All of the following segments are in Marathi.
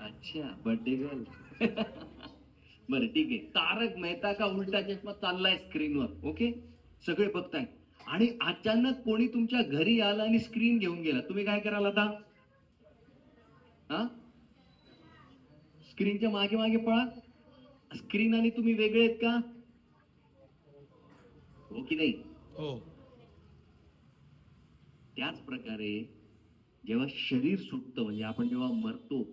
अच्छा, बर्थडे गर्ल. बरं ठीक आहे. तारक मेहता का उलटा चष्मा चाललाय स्क्रीनवर. ओके, सगळे बघताय आणि अचानक कोणी तुमच्या घरी आला आणि स्क्रीन घेऊन गेला, तुम्ही काय कराल आता? हा, स्क्रीनच्या मागे मागे पळा. स्क्रीन आणि तुम्ही वेगळे आहेत का? हो की नाही? हो. त्याच प्रकारे जेव्हा शरीर सुटतं, म्हणजे आपण जेव्हा मरतो,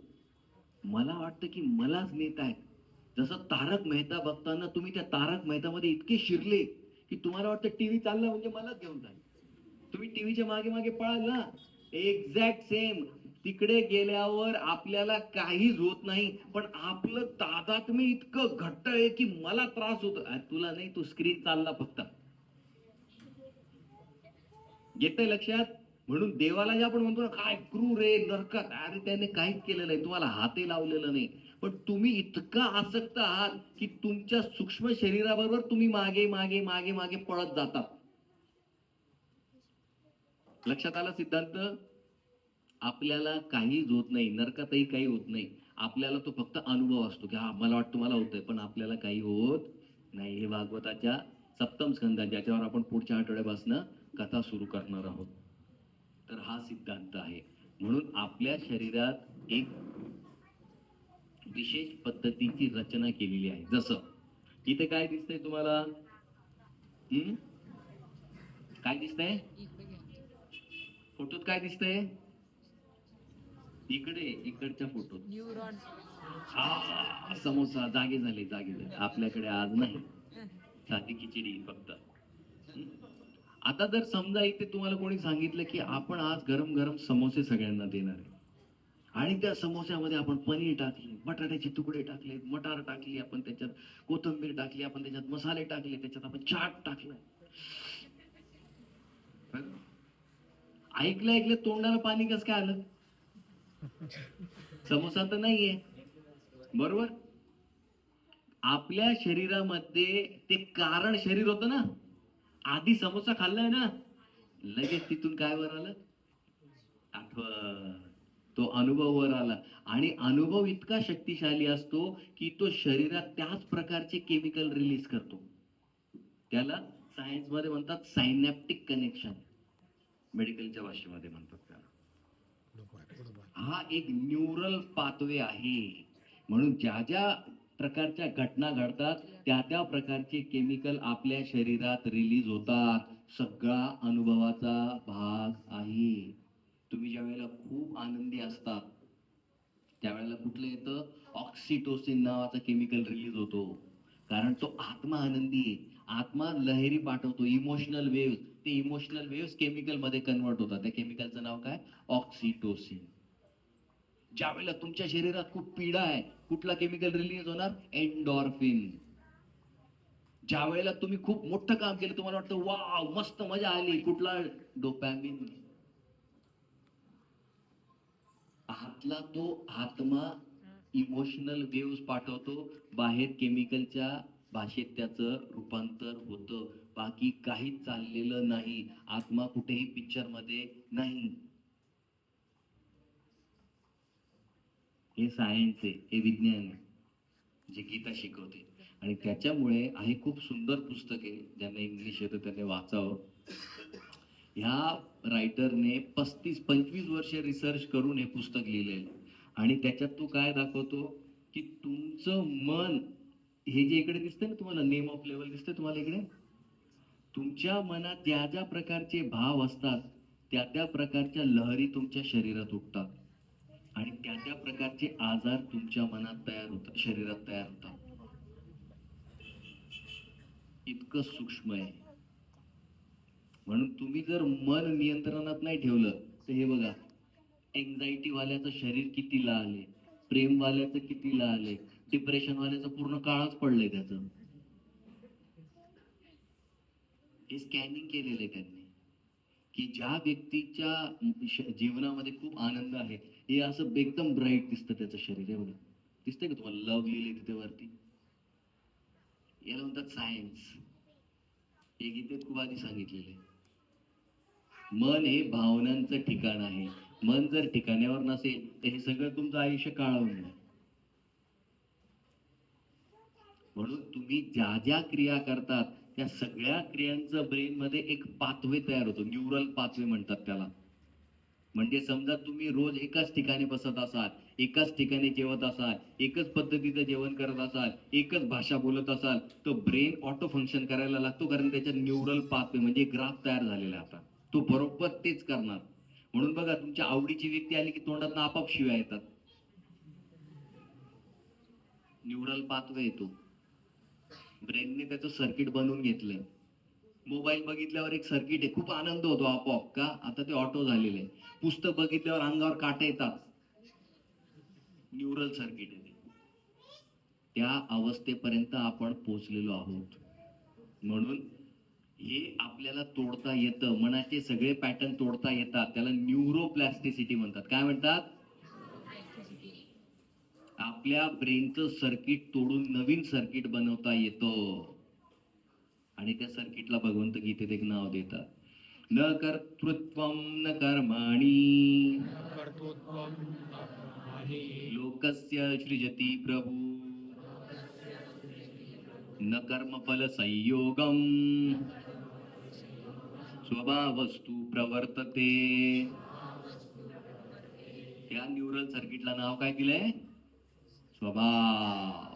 मला वाटतं की मलाच नेत आहेत. जसं तारक मेहता बघताना तुम्ही त्या तारक मेहतामध्ये इतके शिरले की तुम्हाला वाटतं टीव्ही चालला म्हणजे मलाच घेऊन जाईल. तुम्ही टीव्हीच्या मागे मागे पळाल ना. Exact same. तिकडे गेल्यावर आपल्याला काहीच होत नाही, पण आपलं तादात्म्य इतकं घट्ट आहे की मला त्रास होतो. तुला नाही, तू स्क्रीन चालला फक्त. येतंय लक्षात? म्हणून देवाला जे आपण म्हणतो ना, काय क्रूर रे नरकात, अरे त्याने काहीच केलेलं नाही, तुम्हाला हातही लावलेलं नाही, पण तुम्ही इतका आसक्त आहात की तुमच्या सूक्ष्म शरीराबरोबर तुम्ही मागे मागे मागे मागे पळत जातात. लक्षात आला सिद्धांत? आपल्याला काहीच होत नाही, नरकातही काही होत नाही. आपल्याला तो फक्त अनुभव असतो की हा मला वाटतं मला होतंय, पण आपल्याला काही होत नाही. हे भागवताच्या सप्तम स्कंदात, ज्याच्यावर आपण पुढच्या आठवड्यापासून कथा सुरू करणार आहोत. तर हा सिद्धांत आहे. म्हणून आपल्या शरीरात एक विशेष पद्धतीची रचना केलेली आहे. जसं इथे काय दिसतंय तुम्हाला? काय दिसतंय फोटोत? काय दिसतंय इकडे? इकडच्या फोटोत न्यूरॉन. समोसा. जागे झाले, जागे झाले. आपल्याकडे आज नाही, साधी खिचडी फक्त. आता जर समजा इथे तुम्हाला कोणी सांगितलं की आपण आज गरम गरम समोसे सगळ्यांना देणार आहे, आणि त्या समोस्यामध्ये आपण पनीर टाकले, बटाट्याचे तुकडे टाकले, मटार टाकली, आपण त्याच्यात कोथिंबीर टाकली, आपण त्याच्यात मसाले टाकले, त्याच्यात आपण चाट टाकलं. ऐकलं ऐकलं तोंडाला पाणी कसं काय आलं? समोसा तर नाहीये, बरोबर? आपल्या शरीरामध्ये ते कारण शरीर होतं ना. आधी समोसा खाल्लाय ना, लगेच तिथून काय वर आलं? आठवण. तो अनुभव वर आला. आणि अनुभव इतका शक्तिशाली असतो की तो शरीरात त्याच प्रकारचे केमिकल रिलीज करतो. त्याला सायन्स मध्ये म्हणतात सायनॅप्टिक कनेक्शन, मेडिकलच्या भाषेमध्ये म्हणतात त्याला. हा एक न्यूरल पाथवे आहे. म्हणून ज्या ज्या प्रकारच्या घटना घडतात त्या त्या प्रकारचे केमिकल आपल्या शरीरात रिलीज होतात. सगळा अनुभवाचा भाग आहे. तुम्ही ज्या वेळेला खूप आनंदी असतात त्यावेळेला कुठलं येतं? ऑक्सिटोसिन नावाचा केमिकल रिलीज होतो. कारण तो आत्मा आनंदी आहे. आत्मा लहरी पाठवतो, इमोशनल वेव्ह. ते इमोशनल वेव्ह केमिकल मध्ये कन्वर्ट होतात. त्या केमिकलचं नाव काय? ऑक्सिटोसिन. ज्या वेळेला तुमच्या शरीरात खूप पीडा आहे, कुठला केमिकल रिलीज होणार? एंडॉर्फिन. ज्या वेळेला तुम्ही खूप मोठं काम केलं, तुम्हाला वाटतं वाव मस्त मजा आली, कुठला? डोपॅमिन. आतला तो आत्मा इमोशनल वेव्स पाठवतो, बाहेर केमिकलच्या भाषेत त्याचं रूपांतर होतं. बाकी काहीच चाललेलं नाही. आत्मा कुठेही पिक्चर मध्ये नाही. हे सायन्स आहे, हे विज्ञान आहे जे गीता शिकवते. आणि त्याच्यामुळे आहे खूप सुंदर पुस्तक आहे, ज्यांना इंग्लिश येतं त्यांनी वाचावं. ह्या रायटरने 35-25 वर्ष रिसर्च करून हे पुस्तक लिहिलेलं. आणि त्याच्यात तो काय दाखवतो की तुमचं मन, हे जे इकडे दिसतंय ना तुम्हाला, नेम ऑफ लेवल दिसतंय तुम्हाला इकडे, तुमच्या मनात ज्या ज्या प्रकारचे भाव असतात त्या त्या प्रकारच्या लहरी तुमच्या शरीरात उठतात, आणि त्या त्या प्रकारचे आजार तुमच्या मनात तयार होतात, शरीरात तयार होतात. इतकं सूक्ष्म आहे. म्हणून तुम्ही जर मन नियंत्रणात नाही ठेवलं तर हे बघा, एन्झायटी वाल्याचं शरीर किती लाल आहे, प्रेम वाल्याचं किती लाल आहे, डिप्रेशन वाल्याचं पूर्ण काळच पडलंय त्याचं. हे स्कॅनिंग केलेलं आहे त्यांनी की ज्या व्यक्तीच्या जीवनामध्ये खूप आनंद आहे, हे असं एकदम ब्राईट दिसतं त्याचं शरीर. हे बघा, दिसतंय का तुम्हाला? लव लिहिलंय तिथे वरती. याला म्हणतात सायन्स. हे गीतेत खूप आधी सांगितलेलं आहे. मन हे भावनांचं ठिकाण आहे. मन जर ठिकाण्यावर नसेल तर हे सगळं तुमचं आयुष्य काळं होईल. म्हणून तुम्ही ज्या ज्या क्रिया करतात त्या सगळ्या क्रियांचं ब्रेन मध्ये एक पाथवे तयार होतो, न्यूरल पाथवे म्हणतात त्याला. म्हणजे समजा तुम्ही रोज एकाच ठिकाणी बसत असाल, एकाच ठिकाणी जेवत असाल, एकच पद्धतीचं जेवण करत असाल, एकच भाषा बोलत असाल, तर ब्रेन ऑटो फंक्शन करायला लागतो, कारण त्याच्यात न्यूरल पाथवे म्हणजे ग्राफ तयार झालेला आहे. आता तो बरोबर तेच करणार. म्हणून बघा, तुमच्या आवडीची व्यक्ती आली की तोंडात आपाप शिव्या येतात. न्यूरल पाथवे येतो, ब्रेनने त्याचं सर्किट बनवून घेतलंय. मोबाईल बघितल्यावर एक सर्किट आहे, खूप आनंद होतो आपोआप, का आता ते ऑटो झालेलं आहे. पुस्तक बघितल्यावर अंगावर काटे येतात, न्यूरल सर्किट आहे. त्या अवस्थेपर्यंत आपण पोहोचलेलो आहोत. म्हणून हे आपल्याला तोडता येतं, मनाचे सगळे पॅटर्न तोडता येतात. त्याला न्यूरोप्लास्टिसिटी म्हणतात. काय म्हणतात? आपल्या ब्रेनचं सर्किट तोडून नवीन सर्किट बनवता येतं. आणि त्या सर्किटला भगवंत गीतेत एक नाव देतात, न कर्तृत्वं न कर्माणि लोकस्य सृजति प्रभु न कर्मफल संयोगम स्वभावस्तु प्रवर्तते. त्या न्यूरल सर्किटला नाव काय दिलंय? स्वभाव.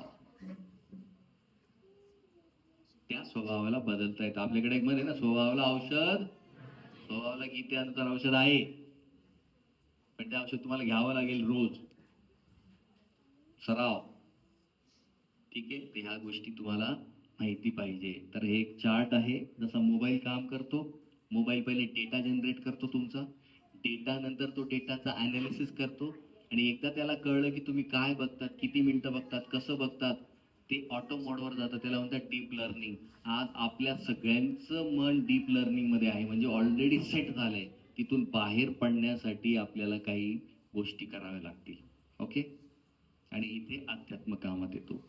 त्या स्वभावाला बदलता येतं. आपल्याकडे एक म्हण आहे ना, स्वभावाला औषध, स्वभावाला गीतेनुसार औषध आहे, पण ते औषध तुम्हाला घ्यावं लागेल रोज, सराव. ठीक आहे, तर ह्या गोष्टी तुम्हाला माहिती पाहिजे. तर हे एक चार्ट आहे, जसा मोबाईल काम करतो. मोबाईल पहिले डेटा जनरेट करतो तुमचा, डेटा नंतर तो डेटाचा अनालिसिस करतो, आणि एकदा त्याला कळलं की तुम्ही काय बघतात, किती मिनिटं बघतात, कसं बघतात, ते ऑटो मोडवर जातं. त्याला म्हणतात डीप लर्निंग. आज आपल्या सगळ्यांचं मन डीप लर्निंग मध्ये आहे, म्हणजे ऑलरेडी सेट झालंय. तिथून बाहेर पडण्यासाठी आपल्याला काही गोष्टी कराव्या लागतील. ओके, आणि इथे अध्यात्म कामात येतो.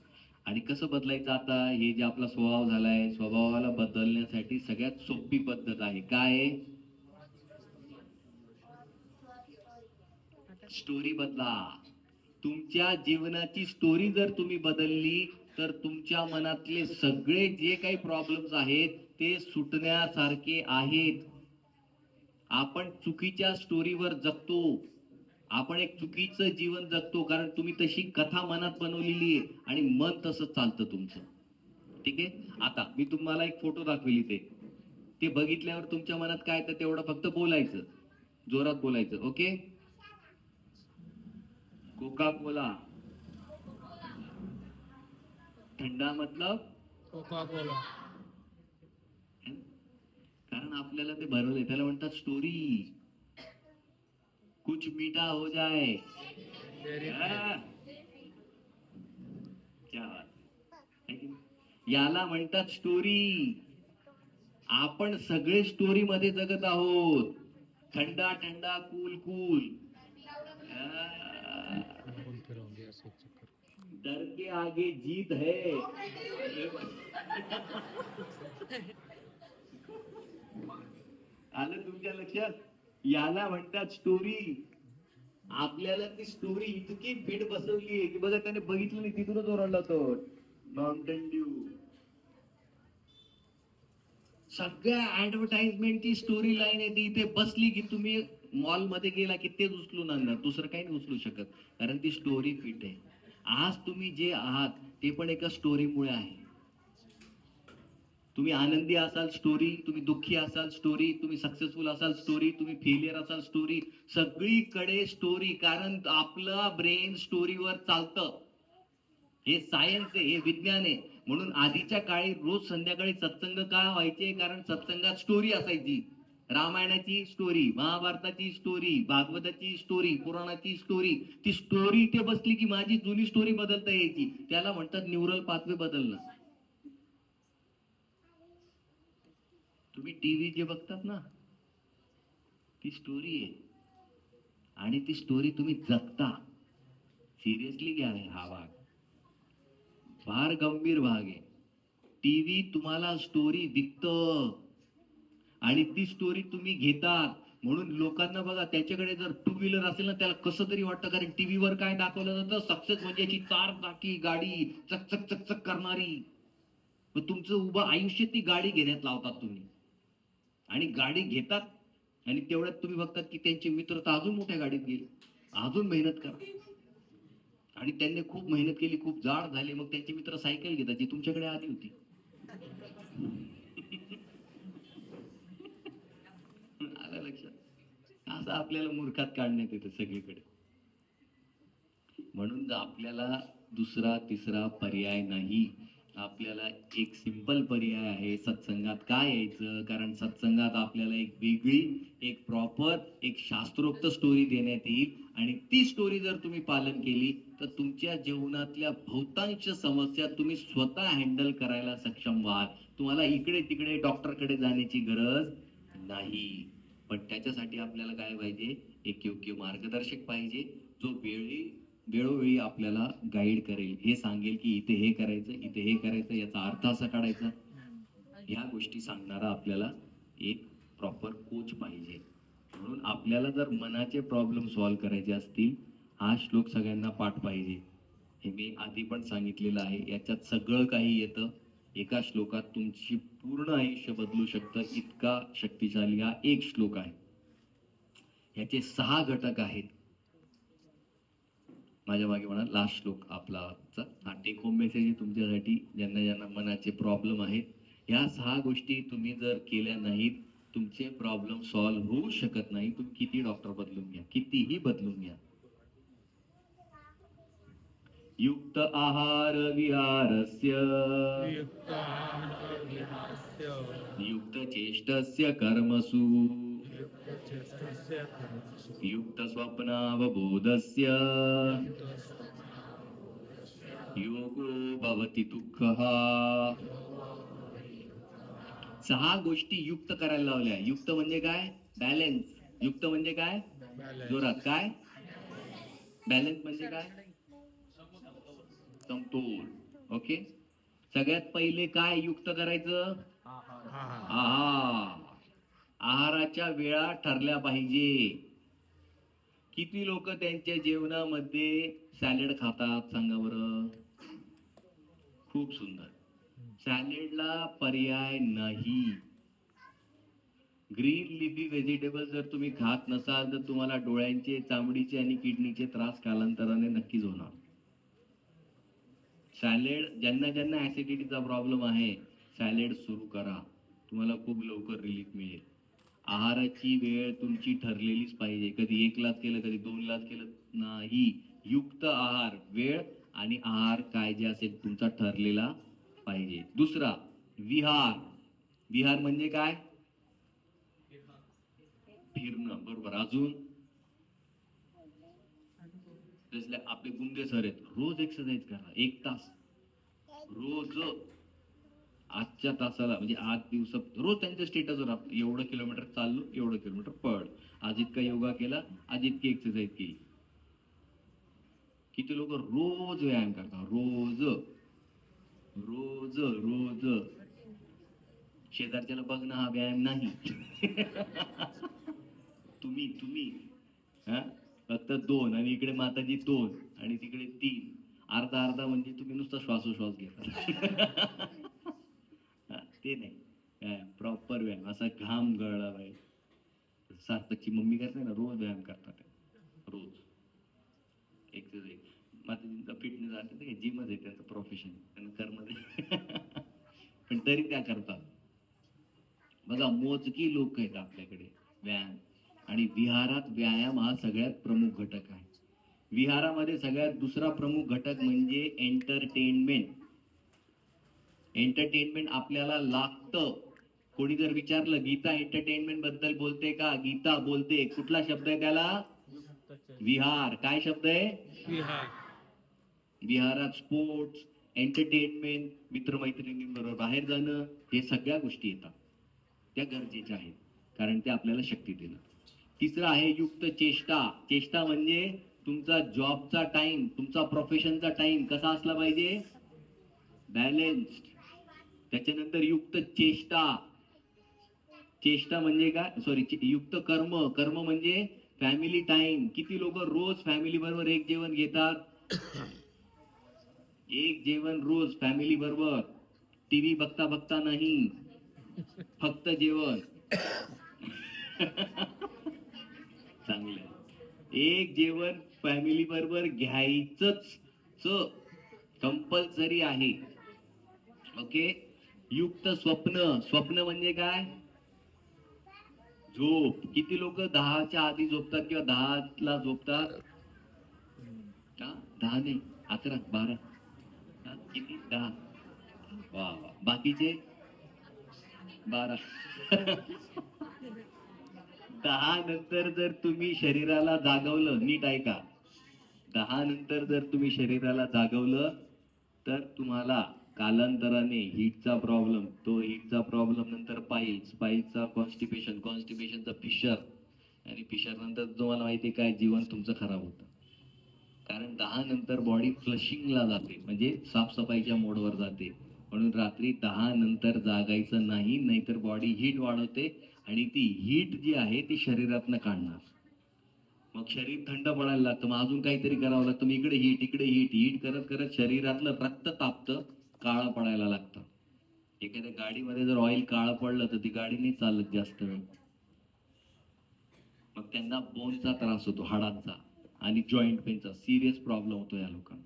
आणि कसं बदलायचं आता, हे जे आपला स्वभाव झालाय, स्वभावाला बदलण्यासाठी सगळ्यात सोपी पद्धत आहे. काय? स्टोरी बदला. तुमच्या जीवनाची स्टोरी जर तुम्ही बदलली, तर तुमच्या मनातले सगळे जे काही प्रॉब्लेम्स आहेत ते सुटण्यासारखे आहेत. आपण चुकीच्या स्टोरीवर जगतो, आपण एक चुकीचं जीवन जगतो, कारण तुम्ही तशी कथा मनात बनवलेली आहे आणि मन तसं चालतं तुमचं. ठीक आहे, आता मी तुम्हाला एक फोटो दाखवेल इथे, ते बघितल्यावर तुमच्या मनात काय तर तेवढं फक्त बोलायचं, जोरात बोलायचं. ओके, कोका कोला ठंडा मतलब कोका कोला, कारण आपल्याला ते भरवलंय. त्याला म्हणतात स्टोरी. कुछ मीठा हो जाए, क्या बात. याला म्हणतात स्टोरी. आपण सगळे स्टोरी मध्ये जगत आहोत. थंडा थंडा, कूल कूल, डर के आगे जीत है. आलं तुमच्या लक्षात? याला म्हणतात स्टोरी. आपल्याला ती स्टोरी इतकी फिट बसवली आहे की बघा, त्याने बघितलं नाही तिथूनच ओरडला तो माउंटेन ड्यू. सगळ्या ऍडव्हर्टाइजमेंटची स्टोरी लाईन आहे ती इथे बसली की तुम्ही मॉल मध्ये गेला की तेच उचलून आणणार, दुसरं काही नाही उचलू शकत, कारण ती स्टोरी फिट आहे. आज तुम्ही जे आहात ते पण एका स्टोरीमुळे आहे. तुम्ही आनंदी असाल स्टोरी, तुम्ही दुःखी असाल स्टोरी, तुम्ही सक्सेसफुल असाल स्टोरी, तुम्ही फेलियर असाल स्टोरी, सगळीकडे स्टोरी. कारण आपलं ब्रेन स्टोरीवर चालतं. हे सायन्स आहे, हे विज्ञान आहे. म्हणून आधीच्या काळी रोज संध्याकाळी सत्संग का व्हायचे? कारण सत्संगात स्टोरी असायची. रामायणाची स्टोरी, महाभारताची स्टोरी, भागवताची स्टोरी, पुराणाची स्टोरी. ती स्टोरी इथे बसली की माझी जुनी स्टोरी बदलता यायची. त्याला म्हणतात न्यूरल पाथवे बदलणं. तुम्ही टीव्ही जे बघतात ना, ती स्टोरी आहे, आणि ती स्टोरी तुम्ही जगता. सिरियसली घ्या हा भाग, फार गंभीर भाग आहे. टीव्ही तुम्हाला स्टोरी विकतं, आणि ती स्टोरी तुम्ही घेतात. म्हणून लोकांना बघा, त्याच्याकडे जर टू व्हीलर असेल ना, त्याला कसं तरी वाटतं, कारण टीव्हीवर काय दाखवलं जातं, सक्सेस म्हणजे याची 4 चाकी गाडी, चक चक चक चक करणारी. मग तुमचं उभं आयुष्य ती गाडी घेण्यात लावतात तुम्ही, आणि गाडी घेतात, आणि तेवढ्यात तुम्ही बघतात की त्यांचे मित्र तर अजून मोठ्या गाडीत गेले, अजून मेहनत करा. आणि त्यांनी खूप मेहनत केली, खूप जाड झाले, मग त्यांचे मित्र सायकल घेतात जी तुमच्याकडे आली होती. आलं लक्षात? असं आपल्याला मूर्खात काढण्यात येतं सगळीकडे. म्हणून आपल्याला दुसरा तिसरा पर्याय नाही. आपल्याला एक सिंपल पर्याय आहे, सत्संगात का यायचं? कारण सत्संगात आपल्याला एक वेगळी, एक प्रॉपर, एक शास्त्रोक्त स्टोरी देण्यात येईल, आणि ती स्टोरी जर तुम्ही पालन केली तर तुमच्या जीवनातल्या बहुतांश समस्या तुम्ही स्वतः हँडल करायला सक्षम व्हाल. तुम्हाला इकडे तिकडे डॉक्टरकडे जाण्याची गरज नाही. पण त्याच्यासाठी आपल्याला काय पाहिजे? एक योग्य मार्गदर्शक पाहिजे, जो वेळोवेळी आपल्याला गाईड करेल, हे सांगेल की इथे हे करायचं, इथे हे करायचं, याचा अर्थ असा काढायचा. ह्या गोष्टी सांगणारा आपल्याला एक प्रॉपर कोच पाहिजे. म्हणून आपल्याला जर मनाचे प्रॉब्लेम सॉल्व्ह करायचे असतील, हा श्लोक सगळ्यांना पाठ पाहिजे. हे मी आधी पण सांगितलेलं आहे. याच्यात सगळं काही येतं. एका श्लोकात तुमची पूर्ण आयुष्य बदलू शकतं, इतका शक्तिशाली हा एक श्लोक आहे. याचे 6 घटक आहेत. माझ्या मागे म्हणा लास्ट श्लोक आपला हा टेक होम मेसेज आहे तुमच्यासाठी, ज्यांना ज्यांना मनाचे प्रॉब्लेम आहेत. या 6 गोष्टी तुम्ही जर केल्या नाहीत, तुमचे प्रॉब्लेम सॉल्व्ह होऊ शकत नाही. तुम्ही किती डॉक्टर बदलून घ्या, कितीही बदलून घ्या. युक्त आहार विहारस्य युक्त चेष्टस्य कर्मसु युक्त स्वप्नावबोधस्य योगो भवति दुःखः. 6 गोष्टी युक्त करायला लावल्या. युक्त म्हणजे काय? बॅलन्स. युक्त म्हणजे काय? जोरात काय? बॅलन्स म्हणजे काय? समतोल. ओके. सगळ्यात पहिले काय युक्त करायचं? आहार. आहाराच्या वेळा ठरल्या पाहिजे. किती लोक त्यांच्या जेवणामध्ये सॅलड खातात सांगा बरं? खूप सुंदर. सॅलेडला पर्याय नाही. ग्रीन लिफी व्हेजिटेबल जर तुम्ही खात नसाल तर तुम्हाला डोळ्यांचे, चामडीचे आणि किडनीचे त्रास कालांतराने नक्कीच होणार. सॅलेड, ज्यांना ज्यांना ऍसिडिटीचा प्रॉब्लेम आहे, सॅलेड सुरू करा, तुम्हाला खूप लवकर रिलीफ मिळेल. आहाराची वेळ तुमची ठरलेलीच पाहिजे. कधी 1 लाच केलं, कधी 2 लाच केलं नाही. युक्त आहार, वेळ आणि आहार काय जे असेल तुमचा ठरलेला पाहिजे. दुसरा, विहार. विहार म्हणजे काय? फिरणं. बरोबर. अजून जसले आपले गुंडे सर आहेत, रोज एक्सरसाइज करा 1 तास रोज. आजच्या तासाला म्हणजे 8 दिवसात रोज त्यांच्या स्टेटसवर एवढं किलोमीटर चाललो, एवढं किलोमीटर पळ, आज इतका योगा केला, आज इतकी एक्सरसाइज केली. किती लोक रोज व्यायाम करतात, रोज रोज रोज. शेजारच्याला बघणं हा व्यायाम नाही. तुम्ही तुम्ही हा फक्त 2, आणि इकडे माताजी 2 आणि तिकडे 3, अर्धा अर्धा म्हणजे तुम्ही नुसता श्वासोश्वास घेता. ते नाही, प्रॉपर व्यायाम, असा घाम गळला पाहिजे. सार्थकची मम्मी करते ना, रोज व्यायाम करतात, रोज एक्सरसाइज. माताजींचा फिटनेस असते, जिमच आहे त्यांचं प्रोफेशन, त्यांना कर्म. पण तरी त्या करतात. बघा, मोजकी लोक आहेत आपल्याकडे व्यायाम. आणि विहारात व्यायाम हा सगळ्यात प्रमुख घटक आहे. विहारामध्ये सगळ्यात दुसरा प्रमुख घटक म्हणजे एंटरटेनमेंट. एंटरटेनमेंट आपल्याला लागतं. कोणी जर विचारलं गीता एंटरटेनमेंट बद्दल बोलते का? गीता बोलते. कुठला शब्द आहे त्याला? विहार. काय शब्द आहे? विहार. विहारात स्पोर्ट्स, एंटरटेनमेंट, मित्रमैत्रिणींबरोबर बाहेर जाणं, हे सगळ्या गोष्टी येतात. त्या गरजेच्या आहेत, कारण ते आपल्याला शक्ती देणार. तिसरं आहे युक्त चेष्टा. चेष्टा म्हणजे तुमचा जॉबचा टाइम, तुमचा प्रोफेशनचा टाइम कसा असला पाहिजे? बॅलेन्स्ड. त्याच्यानंतर युक्त चेष्टा. चेष्टा म्हणजे काय, सॉरी, युक्त कर्म, कर्म म्हणजे फॅमिली टाइम. किती लोक रोज फॅमिली बरोबर एक जेवण घेतात? एक जेवण रोज फॅमिली बरोबर, टीव्ही बघता बघता नाही, फक्त जेवण. चांगलं. एक जेवण फॅमिली बरोबर घ्यायचंच, कंपल्सरी आहे. ओके. युक्त स्वप्न, स्वप्न म्हणजे काय? झोप. किती लोक 10च्या आधी झोपतात किंवा 10ला झोपतात? का 10 नाही, 11, 12, किती? 10. वा वा. बाकीचे 12. 10 नंतर जर तुम्ही शरीराला जागवलं, नीट ऐका, 10 नंतर जर तुम्ही शरीराला जागवलं तर तुम्हाला कालांतराने हीटचा प्रॉब्लेम, तो हीटचा प्रॉब्लेम नंतर पाईल्स, पाईल्सचा कॉन्स्टिपेशन, कॉन्स्टिपेशनचा फिशर, आणि फिशर नंतर तुम्हाला माहिती काय, जीवन तुमचं खराब होतं. कारण 10 नंतर बॉडी फ्लशिंगला जाते, म्हणजे साफसफाईच्या मोडवर जाते. म्हणून रात्री 10 नंतर जागायचं नाही, नाहीतर बॉडी हीट वाढवते आणि ती हीट जी आहे ती शरीरातनं काढणार. मग शरीर थंड पडायला लागतं, मग अजून काहीतरी करावं लागतं, मग इकडे हीट, इकडे हीट, हीट करत करत शरीरातलं रक्त तापतं, काळं पडायला लागतं. एखाद्या गाडीमध्ये जर ऑइल काळं पडलं तर ती गाडी नाही चालत जास्त वेळ. मग त्यांना बोनचा त्रास होतो, हाडांचा आणि जॉईंट पेनचा सिरियस प्रॉब्लेम होतो या लोकांना.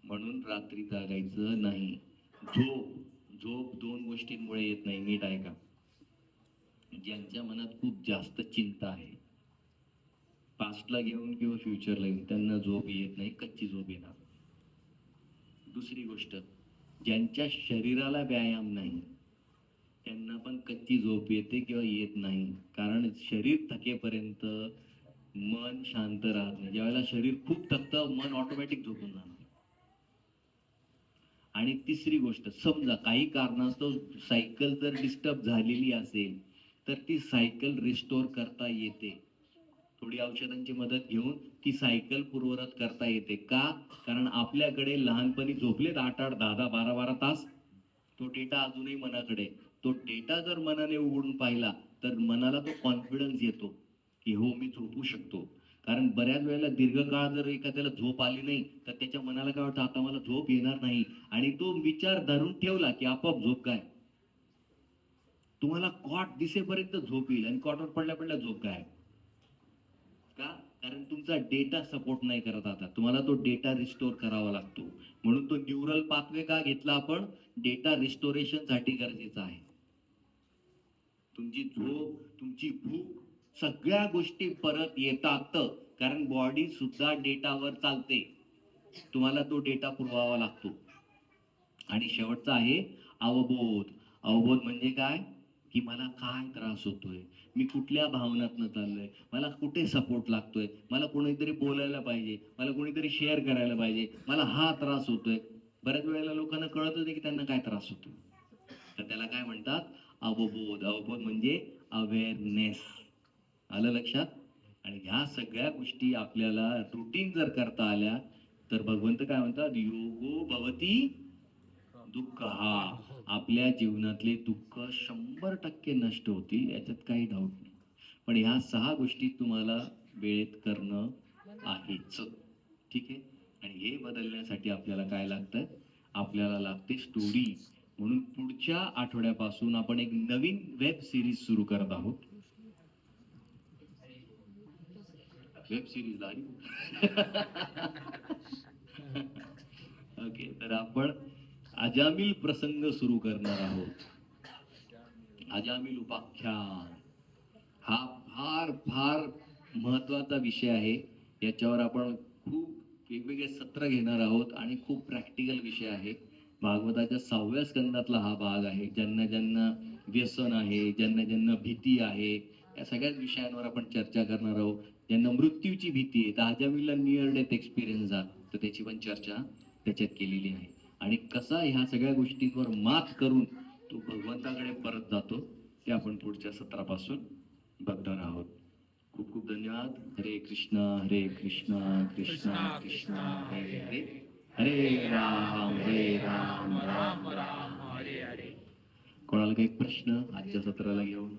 म्हणून रात्री जागायचं नाही. झोप, झोप 2 गोष्टींमुळे येत नाही, नीट ऐका. ज्यांच्या मनात खूप जास्त चिंता आहे, पास्टला घेऊन किंवा फ्युचरला घेऊन, त्यांना झोप येत नाही, कच्ची झोप येणार. दुसरी गोष्ट, ज्यांच्या शरीराला व्यायाम नाही त्यांना पण कच्ची झोप येते किंवा येत नाही, कारण शरीर थकेपर्यंत मन शांत राहत नाही. ज्यावेळेला शरीर खूप थकतं, मन ऑटोमॅटिक झोपून जाणार. आणि तिसरी गोष्ट, समजा काही कारणास्तव सायकल जर डिस्टर्ब झालेली असेल तर ती सायकल रिस्टोर करता येते. थोडी औषधांची मदत घेऊन ती सायकल पूर्वरत करता येते. का? कारण आपल्याकडे लहानपणी झोपलेत 8-8, 10-10, 12-12 तास, तो डेटा अजूनही मनाकडे. तो डेटा जर मनाने उघडून पाहिला तर मनाला तो कॉन्फिडन्स येतो की हो, मी झोपू शकतो. कारण बऱ्याच वेळेला दीर्घकाळ जर एखाद्याला झोप आली नाही तर त्याच्या मनाला काय वाटतं, आता मला झोप येणार नाही, आणि तो विचार धरून ठेवला की आपोआप झोप काय. तुम्हाला कॉट दिसेपर्यंत झोप येईल आणि कॉटवर पडल्या पडल्या झोप काय. का? कारण तुमचा डेटा सपोर्ट नाही करत. आता तुम्हाला तो डेटा रिस्टोर करावा लागतो. म्हणून तो न्यूरल पाथवे का घेतला आपण? डेटा रिस्टोरेशन साठी गरजेचा आहे. तुमची झोप, तुमची भूक, सगळ्या गोष्टी परत येतात, कारण बॉडी सुद्धा डेटावर चालते. तुम्हाला तो डेटा पुरवावा लागतो. आणि शेवटचा आहे अवबोध. अवबोध म्हणजे काय? की मला काय त्रास होतोय, मी कुठल्या भावनातनं चाललोय, मला कुठे सपोर्ट लागतोय, मला कोणीतरी बोलायला पाहिजे, मला कोणीतरी शेअर करायला पाहिजे, मला हा त्रास होतोय. बऱ्याच वेळेला लोकांना कळतच नाही की त्यांना काय त्रास होतो. तर त्याला काय म्हणतात? अवबोध. अवबोध म्हणजे अवेअरनेस. आलं लक्षात? आणि ह्या सगळ्या गोष्टी आपल्याला रुटीन जर करता आल्या तर भगवंत काय म्हणतात? योगो भवती दुःख. हा, आपल्या जीवनातले दुःख 100% नष्ट होतील, याच्यात काही डाऊट नाही. पण ह्या 6 गोष्टी तुम्हाला वेळेत करणं आहेच. ठीक आहे. आणि हे बदलण्यासाठी आपल्याला काय लागतं? आपल्याला लागते स्टोरी. म्हणून पुढच्या आठवड्यापासून आपण एक नवीन वेब सिरीज सुरू करत आहोत. Web series okay. तर आपण अजामिल प्रसंग सुरू करणार आहोत. अजामिल उपाख्यान हा फार फार महत्वाचा विषय आहे. याच्यावर आपण खूप वेगवेगळे सत्र घेणार आहोत आणि खूप प्रॅक्टिकल विषय आहे. भागवताच्या 6व्या स्कंदातला हा भाग आहे. ज्यांना ज्यांना व्यसन आहे, ज्यांना ज्यांना भीती आहे, या सगळ्याच विषयांवर आपण चर्चा करणार आहोत. ज्यांना मृत्यूची भीती आहे, तर अजामिलला नियर डेथ एक्सपिरियन्स झाला, तर त्याची पण चर्चा त्याच्यात केलेली आहे. आणि कसा ह्या सगळ्या गोष्टींवर मात करून तो भगवंताकडे परत जातो, ते आपण पुढच्या सत्रापासून बघणार आहोत. खूप खूप धन्यवाद. हरे कृष्णा हरे कृष्णा कृष्णा कृष्णा हरे हरे, हरे राम राम राम हरे हरे. कोणाला काही प्रश्न आजच्या सत्राला घेऊन?